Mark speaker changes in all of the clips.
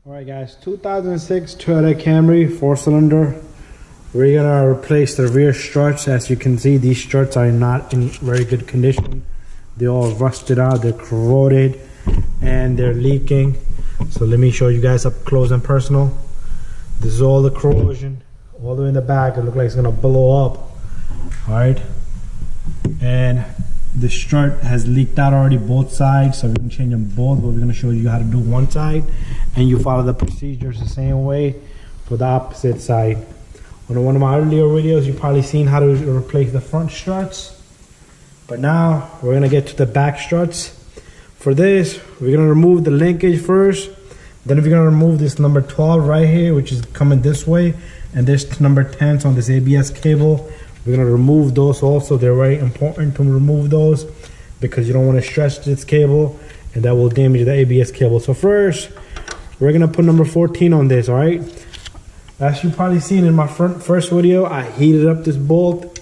Speaker 1: Alright guys, 2006 Toyota Camry 4-cylinder. We're gonna replace the rear struts. As you can see, these struts are not in very good condition. They're all rusted out, they're corroded, and they're leaking. So let me show you guys up close and personal. This is all the corrosion, all the way in the back. It looks like it's gonna blow up. Alright, and the strut has leaked out already both sides, so we can change them both, but we're going to show you how to do one side, and you follow the procedures the same way for the opposite side. On one of my earlier videos, you've probably seen how to replace the front struts, but now we're going to get to the back struts. For this, we're going to remove the linkage first, then we're going to remove this number 12 right here, which is coming this way, and this number 10 on this ABS cable. We're going to remove those also. They're very important to remove those because you don't want to stretch this cable and that will damage the ABS cable. So first, we're going to put number 14 on this, all right? As you probably seen in my first video, I heated up this bolt,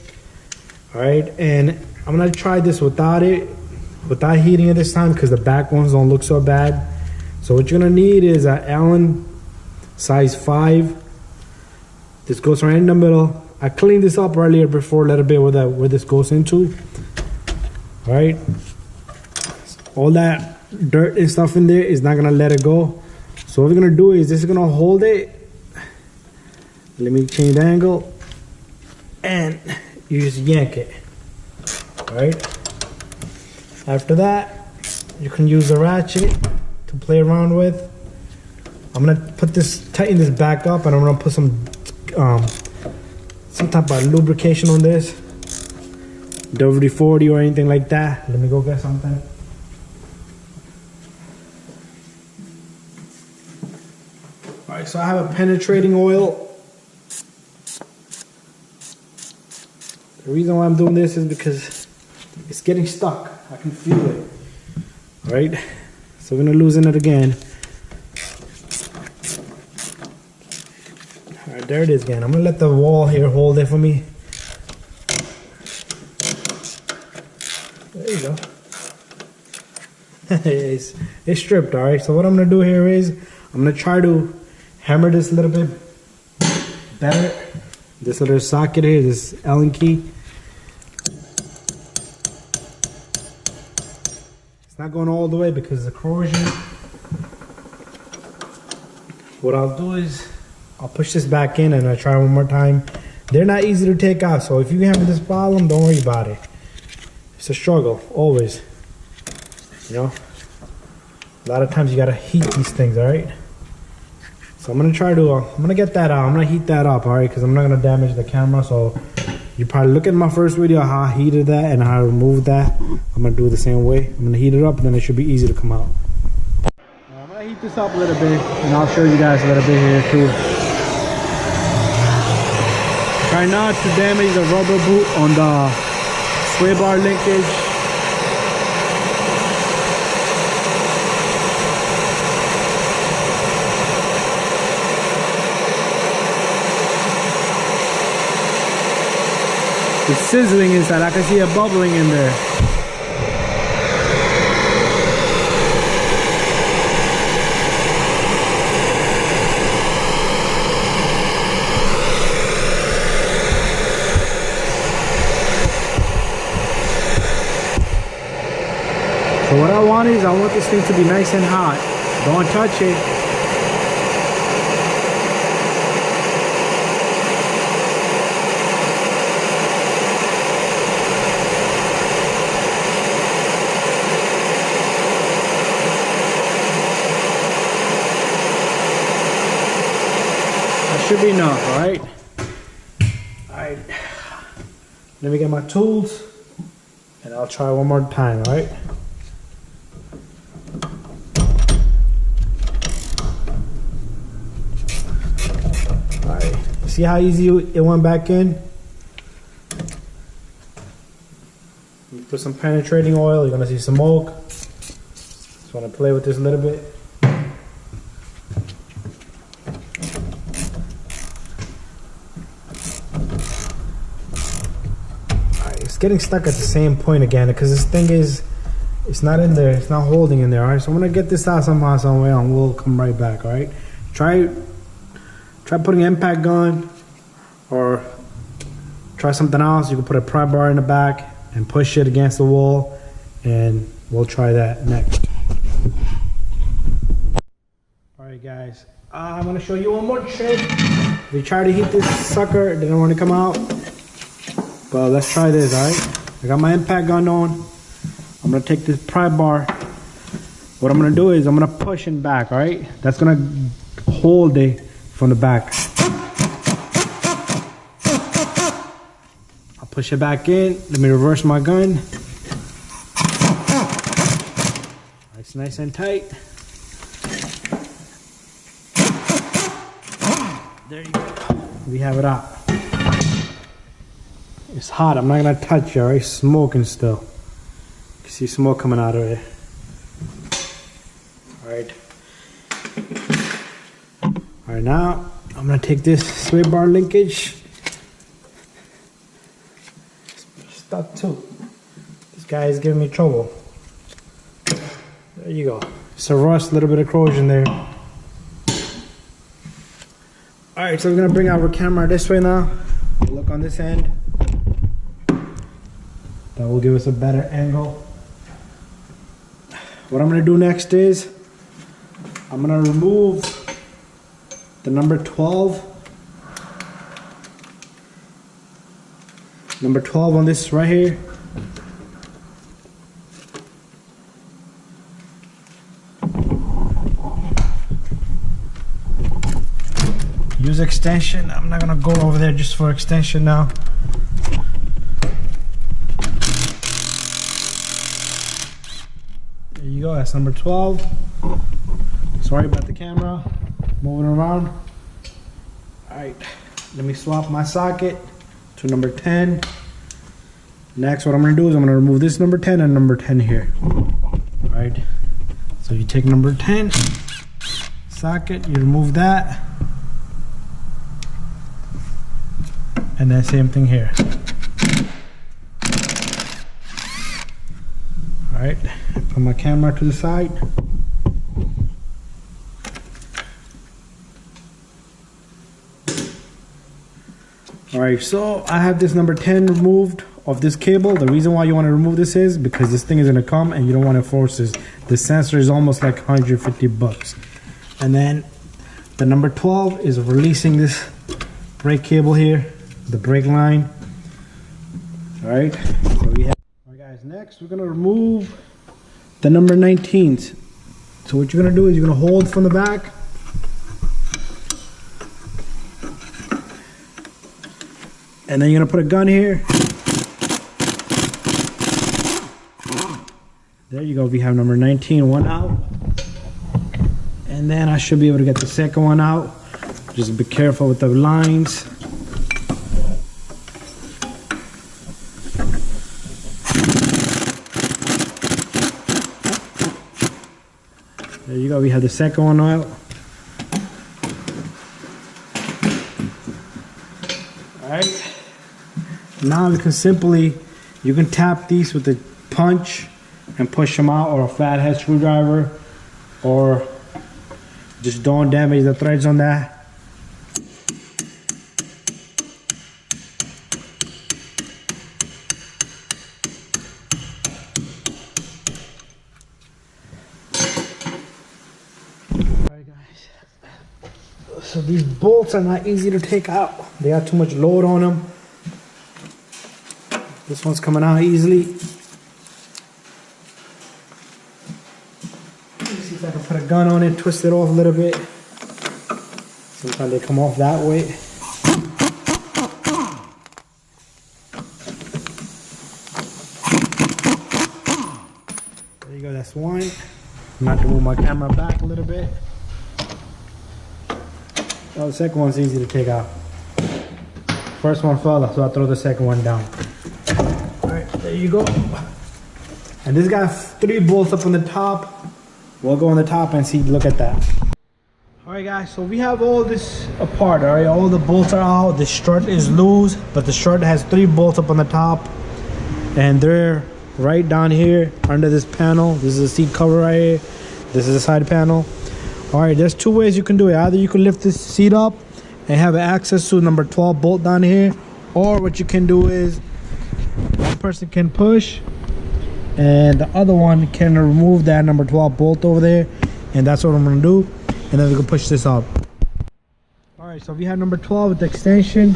Speaker 1: all right? And I'm going to try this without heating it this time because the back ones don't look so bad. So what you're going to need is an Allen size 5. This goes right in the middle. I cleaned this up earlier before a little bit where this goes into. All right, all that dirt and stuff in there is not gonna let it go. So what we're gonna do is this is gonna hold it. Let me change the angle, and you just yank it. All right. After that, you can use the ratchet to play around with. I'm gonna tighten this back up, and I'm gonna put some type of lubrication on this, WD-40 or anything like that. Let me go get something. All right, so I have a penetrating oil. The reason why I'm doing this is because it's getting stuck. I can feel it. All right, so we're gonna loosen it again. Alright, there it is again. I'm gonna let the wall here hold it for me. There you go. it's stripped, alright. So what I'm gonna do here is I'm gonna try to hammer this a little bit better. This little socket here, this Allen key. It's not going all the way because of the corrosion. What I'll do is I'll push this back in and I'll try one more time. They're not easy to take out, so if you have this problem, don't worry about it. It's a struggle, always. You know? A lot of times you gotta heat these things, alright? So I'm gonna try to, I'm gonna get that out. I'm gonna heat that up, alright? Because I'm not gonna damage the camera, so you probably look at my first video how I heated that and how I removed that. I'm gonna do it the same way. I'm gonna heat it up and then it should be easy to come out. I'm gonna heat this up a little bit and I'll show you guys a little bit here too. Try not to damage the rubber boot on the sway bar linkage. It's sizzling inside. I can see it bubbling in there. So what I want is, I want this thing to be nice and hot. Don't touch it. That should be enough, alright? Alright. Let me get my tools and I'll try one more time, alright? See how easy it went back in? You put some penetrating oil, you're gonna see smoke. Just wanna play with this a little bit. Alright, it's getting stuck at the same point again because this thing is, it's not in there, it's not holding in there, alright? So I'm gonna get this out somehow, some way, and we'll come right back, alright? Try putting an impact gun, or try something else. You can put a pry bar in the back and push it against the wall, and we'll try that next. Alright guys, I'm gonna show you one more trick. We try to heat this sucker, it didn't want to come out. But let's try this, alright? I got my impact gun on. I'm gonna take this pry bar. What I'm gonna do is I'm gonna push it back, alright? That's gonna hold it from the back. I'll push it back in. Let me reverse my gun. It's nice and tight. There you go. We have it out. It's hot. I'm not gonna touch it, alright? Smoking still. You can see smoke coming out of it. Alright. Alright, now I'm gonna take this sway bar linkage. Stuck too. This guy is giving me trouble. There you go. It's a rust, a little bit of corrosion there. Alright, so we're gonna bring our camera this way now. Look on this end. That will give us a better angle. What I'm gonna do next is I'm gonna remove the number 12. Number 12 on this right here. Use extension. I'm not gonna go over there just for extension now. There you go, that's number 12. Sorry about the camera moving around. Alright, let me swap my socket to number 10. Next, what I'm gonna do is I'm gonna remove this number 10 and number 10 here. Alright, so you take number 10 socket, you remove that. And then same thing here. Alright, put my camera to the side. Alright, so I have this number 10 removed of this cable. The reason why you want to remove this is because this thing is going to come and you don't want to force this. The sensor is almost like 150 bucks. And then the number 12 is releasing this brake cable here, the brake line. Alright, so we have. Alright guys, next we're going to remove the number 19s. So what you're going to do is you're going to hold from the back. And then you're going to put a gun here. There you go, we have number 19, one out. And then I should be able to get the second one out. Just be careful with the lines. There you go, we have the second one out. Alright. Now we can simply, you can tap these with a punch and push them out, or a flathead screwdriver, or just don't damage the threads on that. Alright guys, so these bolts are not easy to take out. They got too much load on them. This one's coming out easily. Let me see if I can put a gun on it, twist it off a little bit. Sometimes they come off that way. There you go, that's one. I'm going to have to move my camera back a little bit. Oh, the second one's easy to take out. First one fell, so I throw the second one down. Alright, there you go. And this got 3 bolts up on the top. We'll go on the top and see, look at that. Alright guys, so we have all this apart, alright? All the bolts are out, the strut is loose, but the strut has 3 bolts up on the top. And they're right down here under this panel. This is the seat cover right here. This is the side panel. All right, there's two ways you can do it. Either you can lift this seat up and have access to number 12 bolt down here, or what you can do is one person can push and the other one can remove that number 12 bolt over there, and that's what I'm gonna do, and then we can push this up. All right, so if you have number 12 with the extension,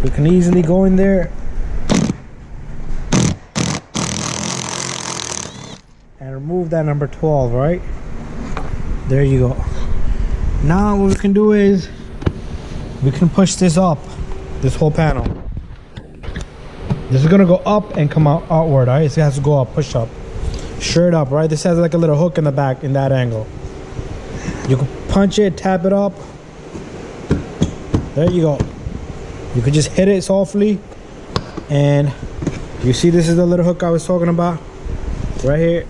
Speaker 1: we can easily go in there and remove that number 12, right? There you go. Now what we can do is we can push this up, this whole panel. This is gonna go up and come out outward, right? It has to go up, push up, straight up, right? This has like a little hook in the back in that angle. You can punch it, tap it up. There you go. You could just hit it softly, and you see this is the little hook I was talking about right here.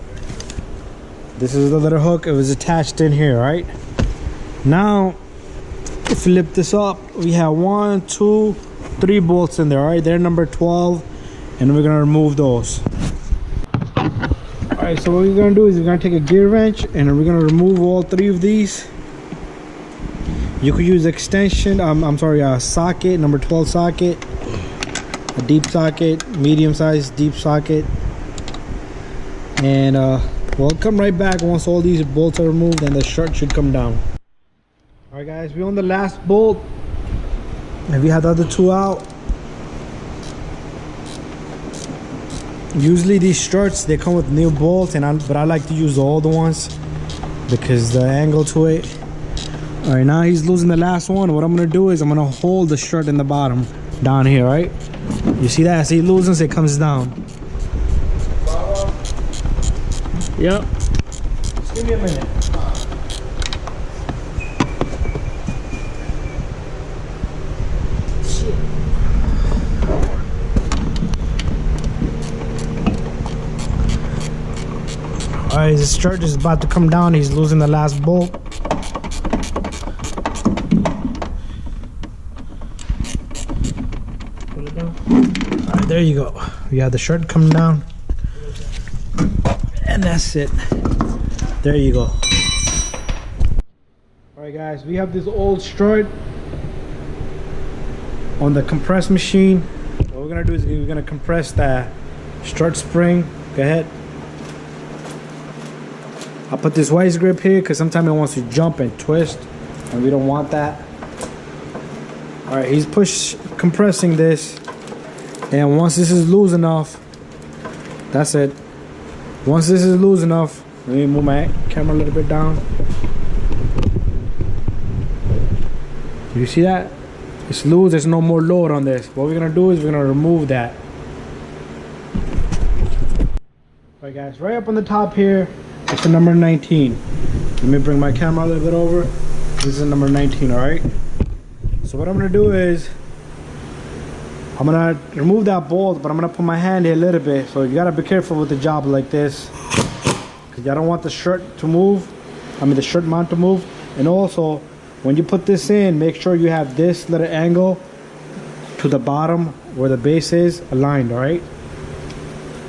Speaker 1: This is the little hook. It was attached in here, right? Now if you lift this up, we have 1, 2, 3 bolts in there, right? They're number 12, and we're gonna remove those. All right, so what we're gonna do is we're gonna take a gear wrench and we're gonna remove all 3 of these. You could use extension, a socket, number 12 socket, a deep socket, medium size deep socket, and we'll come right back once all these bolts are removed and the strut should come down. All right guys, we're on the last bolt, and we have the other 2 out. Usually these struts, they come with new bolts, but I like to use the older ones because the angle to it. All right, now he's losing the last one. What I'm gonna do is I'm gonna hold the strut in the bottom down here, right? You see that? As he loses, it comes down. Yep. Just give me a minute. All right, his strut is about to come down. He's losing the last bolt. Pull it down. All right, there you go. We have the strut coming down, and that's it. There you go. All right, guys, we have this old strut on the compress machine. What we're gonna do is we're gonna compress the strut spring. Go ahead. I'll put this vice grip here because sometimes it wants to jump and twist, and we don't want that. All right, he's compressing this, and once this is loose enough, that's it. Once this is loose enough, let me move my camera a little bit down. You see that? It's loose, there's no more load on this. What we're gonna do is we're gonna remove that. All right guys, right up on the top here, it's the number 19. Let me bring my camera a little bit over. This is number 19, all right? So what I'm gonna do is, I'm gonna remove that bolt, but I'm gonna put my hand here a little bit. So you gotta be careful with the job like this, because I don't want the strut to move. The strut mount to move. And also, when you put this in, make sure you have this little angle to the bottom where the base is aligned, all right?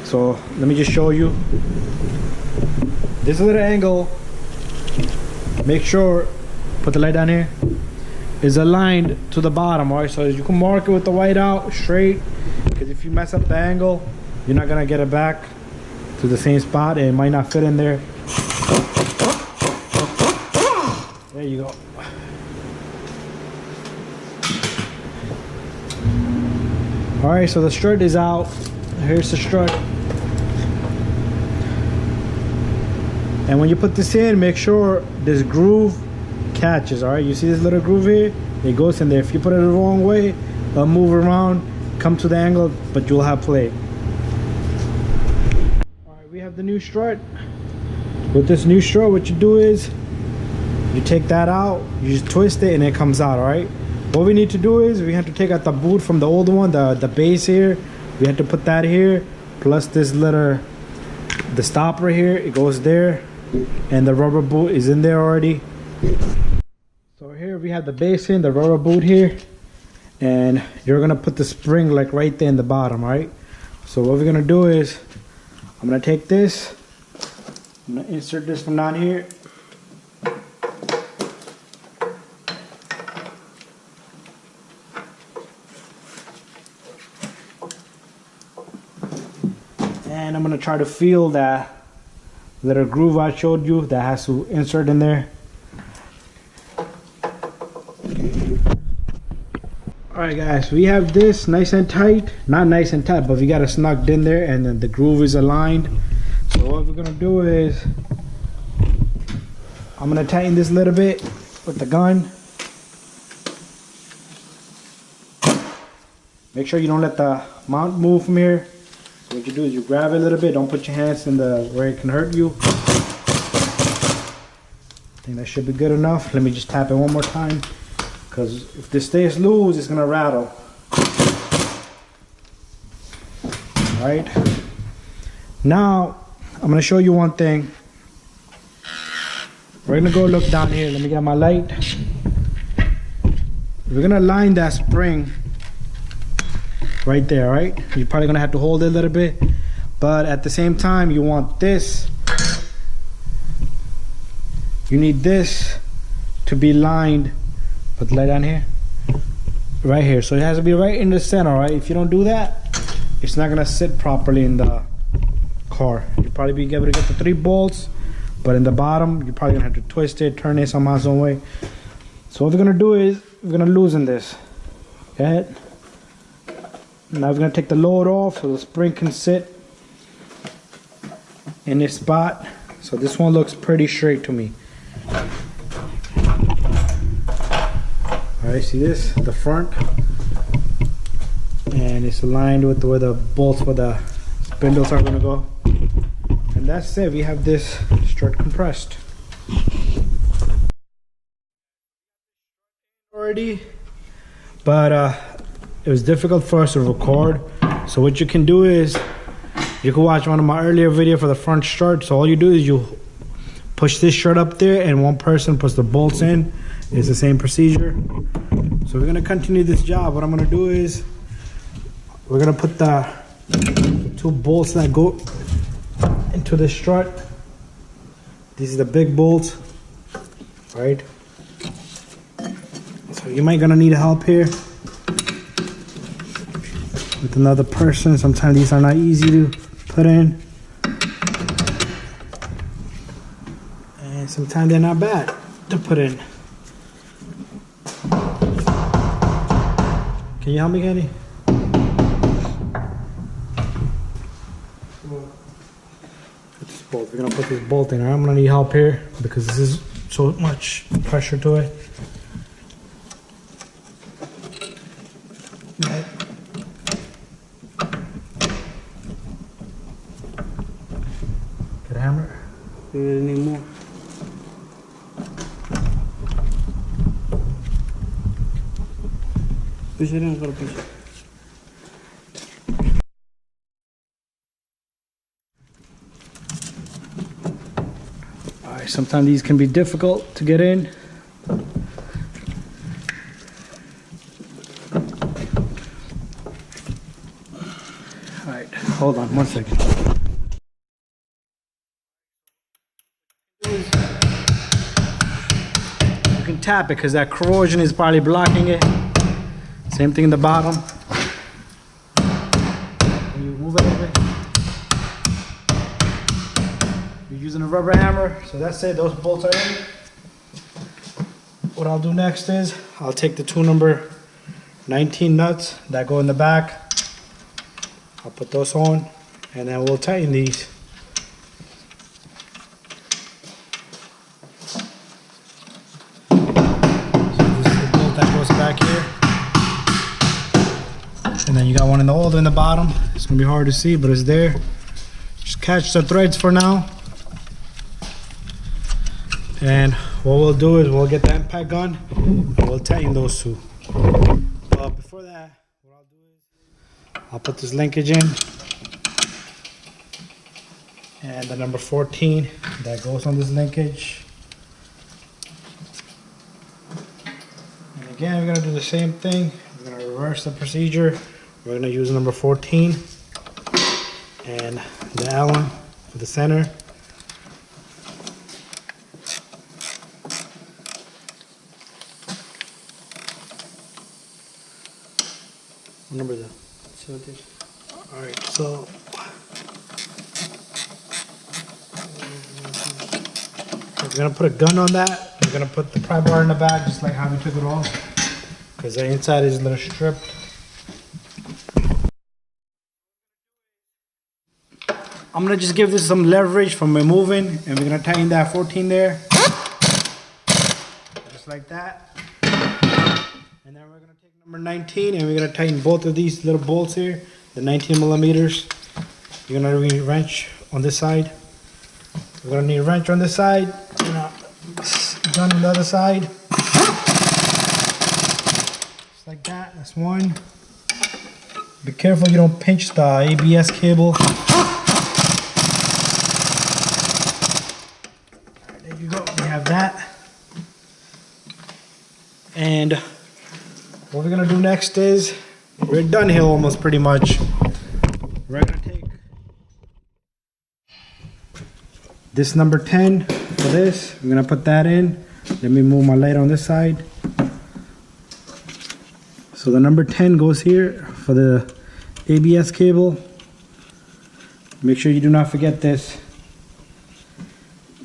Speaker 1: So let me just show you. This little angle, make sure, put the light down here, is aligned to the bottom, all right? So you can mark it with the white out straight, because if you mess up the angle, you're not gonna get it back to the same spot, and it might not fit in there. There you go. All right, so the strut is out. Here's the strut. And when you put this in, make sure this groove catches, all right? You see this little groove here? It goes in there. If you put it the wrong way, it'll move around, come to the angle, but you'll have play. All right, we have the new strut. With this new strut, what you do is, you take that out, you just twist it, and it comes out, all right? What we need to do is, we have to take out the boot from the old one, the base here. We have to put that here, plus this little, the stopper here, it goes there. And the rubber boot is in there already. So here we have the base in, the rubber boot here, and you're gonna put the spring like right there in the bottom, right? So what we're gonna do is, I'm gonna take this, I'm gonna insert this from down here, And I'm gonna try to feel that little groove I showed you that has to insert in there. Alright guys, we have this nice and tight. Not nice and tight, but we got it snugged in there and then the groove is aligned. So what we're gonna do is I'm gonna tighten this a little bit with the gun. Make sure you don't let the mount move from here. So what you do is you grab it a little bit. Don't put your hands in the where it can hurt you. I think that should be good enough. Let me just tap it one more time, because if this stays loose, it's gonna rattle. All right. Now I'm gonna show you one thing. We're gonna go look down here. Let me get my light. We're gonna line that spring right there, right? You're probably gonna have to hold it a little bit, but at the same time, you want this. You need this to be lined. Put the light on here, right here. So it has to be right in the center, right? If you don't do that, it's not gonna sit properly in the car. You'll probably be able to get the 3 bolts, but in the bottom, you're probably gonna have to twist it, turn it somehow, some way. So what we're gonna do is we're gonna loosen this. Go ahead. Now we're gonna take the load off so the spring can sit in this spot. So this one looks pretty straight to me. Alright, see this? The front. And it's aligned with where the bolts for the spindles are gonna go. And that's it. We have this strut compressed already, but it was difficult for us to record. So what you can do is you can watch one of my earlier video for the front strut. So all you do is you push this strut up there and one person puts the bolts in. It's the same procedure. So we're gonna continue this job. What I'm gonna do is we're gonna put the 2 bolts that go into the strut. These are the big bolts, right? So you might gonna need help here with another person. Sometimes these are not easy to put in, and sometimes they're not bad to put in. Can you help me, Kenny? We're gonna put this bolt in. I'm gonna need help here because this is so much pressure to it. Right. Get a hammer.
Speaker 2: We need more. Push it in, gotta push it.
Speaker 1: Alright, sometimes these can be difficult to get in. Alright, hold on 1 second. You can tap it because that corrosion is probably blocking it. Same thing in the bottom. When you move it a little bit, you're using a rubber hammer. So that's it, those bolts are in. What I'll do next is I'll take the 2 number 19 nuts that go in the back. I'll put those on and then we'll tighten these. So this is the bolt that goes back here. And then you got one in the hole in the bottom. It's gonna be hard to see, but it's there. Just catch the threads for now. And what we'll do is we'll get the impact gun and we'll tighten those 2. But before that, what I'll do is I'll put this linkage in and the number 14 that goes on this linkage. And again, we're gonna do the same thing. We're gonna reverse the procedure. We're gonna use number 14 and the Allen for the center. What number is that? 17. Alright, so We're gonna put a gun on that. We're gonna put the pry bar in the back, just like how we took it off, because the inside is a little stripped. I'm gonna just give this some leverage from removing, and we're gonna tighten that 14 there, just like that. And then we're gonna take number 19, and we're gonna tighten both of these little bolts here, the 19 millimeters. You're gonna need a wrench on this side. We're gonna need a wrench on this side, and a gun on the other side. Just like that. That's one. Be careful you don't pinch the ABS cable. There you go. We have that. And what we're gonna do next is, we're done here almost pretty much. We're gonna take this number 10 for this. I'm gonna put that in. Let me move my light on this side. So the number 10 goes here for the ABS cable. Make sure you do not forget this.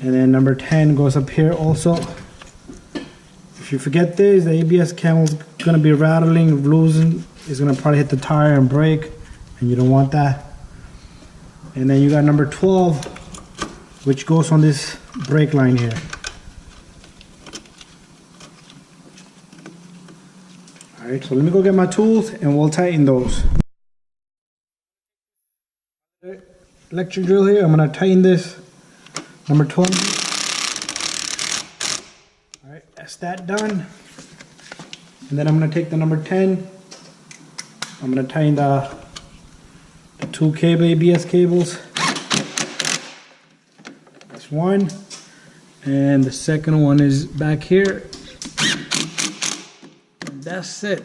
Speaker 1: And then number 10 goes up here also. If you forget this, the ABS cable is gonna be rattling, losing. It's gonna probably hit the tire and break, and you don't want that. And then you got number 12, which goes on this brake line here. All right, so let me go get my tools and we'll tighten those. Electric drill here, I'm gonna tighten this number 12. All right, that's that done. And then I'm gonna take the number 10. I'm gonna tighten the two ABS cables. That's one. And the second one is back here. That's it.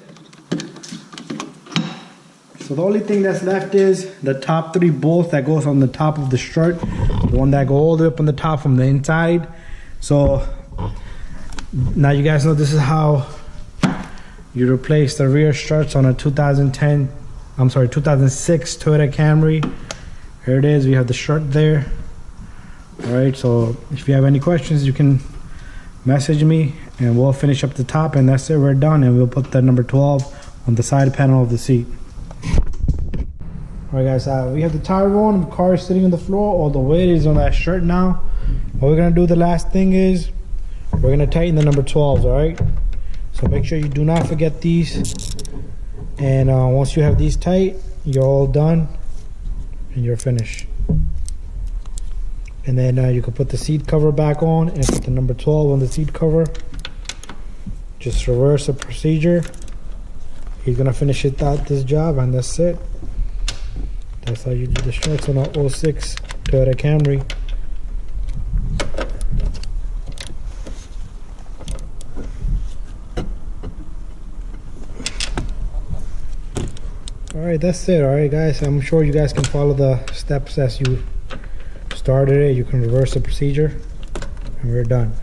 Speaker 1: So the only thing that's left is the top 3 bolts that goes on the top of the strut, the one that go all the way up on the top from the inside. So now you guys know this is how you replace the rear struts on a 2006 Toyota Camry. Here it is. We have the strut there. All right. So if you have any questions, you can message me and we'll finish up the top, and that's it. We're done, and we'll put the number 12 on the side panel of the seat. All right, guys. We have the tire on. The car is sitting on the floor. All the weight is on that strut now. What we're gonna do, the last thing is we're gonna tighten the number 12s. All right. So make sure you do not forget these. And once you have these tight, you're all done and you're finished. And then you can put the seat cover back on and put the number 12 on the seat cover. Just reverse the procedure. He's gonna finish it out this job, and that's it. That's how you do the struts on a 06 Toyota Camry. Alright, that's it. Alright guys, I'm sure you guys can follow the steps as you started it. You can reverse the procedure, and we're done.